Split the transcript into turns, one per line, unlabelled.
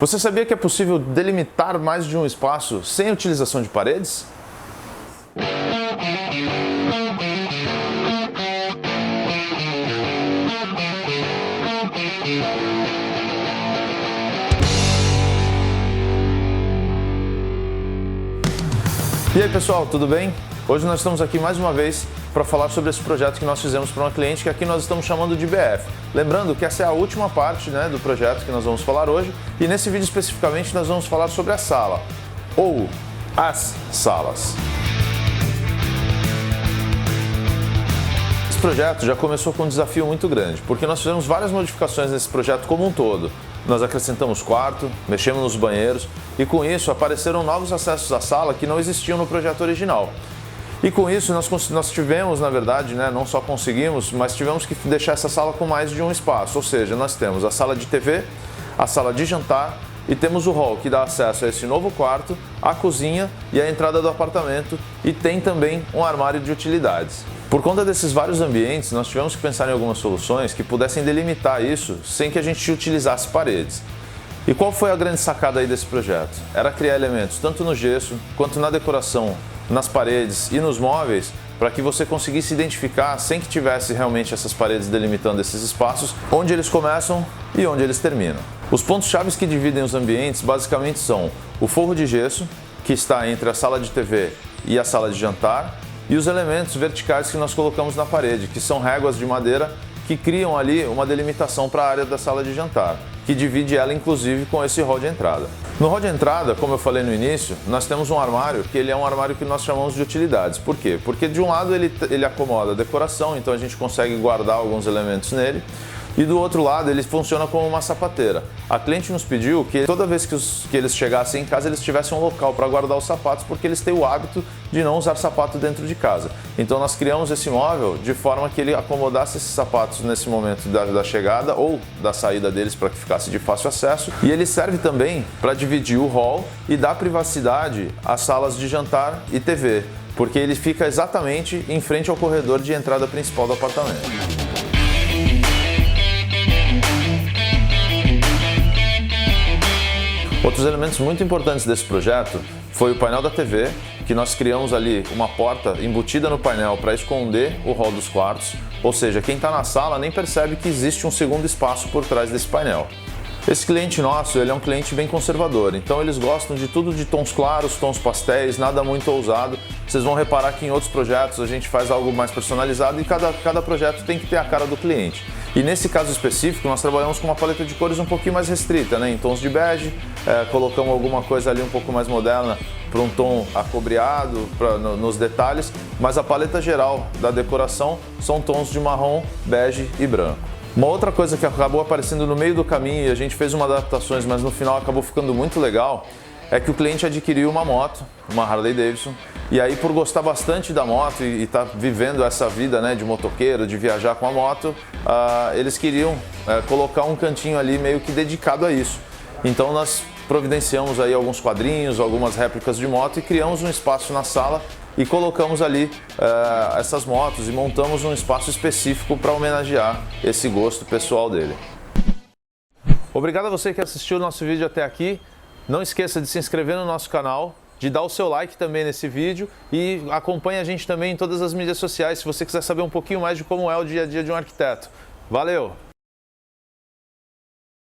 Você sabia que é possível delimitar mais de um espaço sem utilização de paredes? E aí pessoal, tudo bem? Hoje nós estamos aqui mais uma vez para falar sobre esse projeto que nós fizemos para uma cliente que aqui nós estamos chamando de BF. Lembrando que essa é a última parte do projeto que nós vamos falar hoje e nesse vídeo especificamente nós vamos falar sobre a sala ou as salas. Esse projeto já começou com um desafio muito grande, porque nós fizemos várias modificações nesse projeto como um todo. Nós acrescentamos quarto, mexemos nos banheiros e com isso apareceram novos acessos à sala que não existiam no projeto original. E com isso nós tivemos, na verdade, não só conseguimos, mas tivemos que deixar essa sala com mais de um espaço. Ou seja, nós temos a sala de TV, a sala de jantar e temos o hall que dá acesso a esse novo quarto, a cozinha e a entrada do apartamento e tem também um armário de utilidades. Por conta desses vários ambientes, nós tivemos que pensar em algumas soluções que pudessem delimitar isso sem que a gente utilizasse paredes. E qual foi a grande sacada aí desse projeto? Era criar elementos tanto no gesso quanto na decoração, nas paredes e nos móveis, para que você conseguisse identificar, sem que tivesse realmente essas paredes delimitando esses espaços, onde eles começam e onde eles terminam. Os pontos chaves que dividem os ambientes basicamente são o forro de gesso, que está entre a sala de TV e a sala de jantar, e os elementos verticais que nós colocamos na parede, que são réguas de madeira que criam ali uma delimitação para a área da sala de jantar, que divide ela inclusive com esse hall de entrada. No hall de entrada, como eu falei no início, nós temos um armário que ele é um armário que nós chamamos de utilidades. Por quê? Porque de um lado ele acomoda a decoração, então a gente consegue guardar alguns elementos nele. E do outro lado ele funciona como uma sapateira. A cliente nos pediu que toda vez que eles chegassem em casa eles tivessem um local para guardar os sapatos, porque eles têm o hábito de não usar sapato dentro de casa. Então nós criamos esse móvel de forma que ele acomodasse esses sapatos nesse momento da chegada ou da saída deles para que ficasse de fácil acesso. E ele serve também para dividir o hall e dar privacidade às salas de jantar e TV, porque ele fica exatamente em frente ao corredor de entrada principal do apartamento. Outros elementos muito importantes desse projeto foi o painel da TV, que nós criamos ali uma porta embutida no painel para esconder o hall dos quartos, ou seja, quem está na sala nem percebe que existe um segundo espaço por trás desse painel. Esse cliente nosso, ele é um cliente bem conservador, então eles gostam de tudo de tons claros, tons pastéis, nada muito ousado. Vocês vão reparar que em outros projetos a gente faz algo mais personalizado e cada projeto tem que ter a cara do cliente. E nesse caso específico, nós trabalhamos com uma paleta de cores um pouquinho mais restrita, em tons de bege, colocamos alguma coisa ali um pouco mais moderna para um tom acobreado nos detalhes, mas a paleta geral da decoração são tons de marrom, bege e branco. Uma outra coisa que acabou aparecendo no meio do caminho e a gente fez umas adaptações, mas no final acabou ficando muito legal, é que o cliente adquiriu uma moto, uma Harley Davidson, e aí por gostar bastante da moto e estar vivendo essa vida de motoqueiro, de viajar com a moto, eles queriam colocar um cantinho ali meio que dedicado a isso. Então nós providenciamos aí alguns quadrinhos, algumas réplicas de moto e criamos um espaço na sala e colocamos ali essas motos e montamos um espaço específico para homenagear esse gosto pessoal dele. Obrigado a você que assistiu o nosso vídeo até aqui. Não esqueça de se inscrever no nosso canal, de dar o seu like também nesse vídeo e acompanhe a gente também em todas as mídias sociais se você quiser saber um pouquinho mais de como é o dia a dia de um arquiteto. Valeu!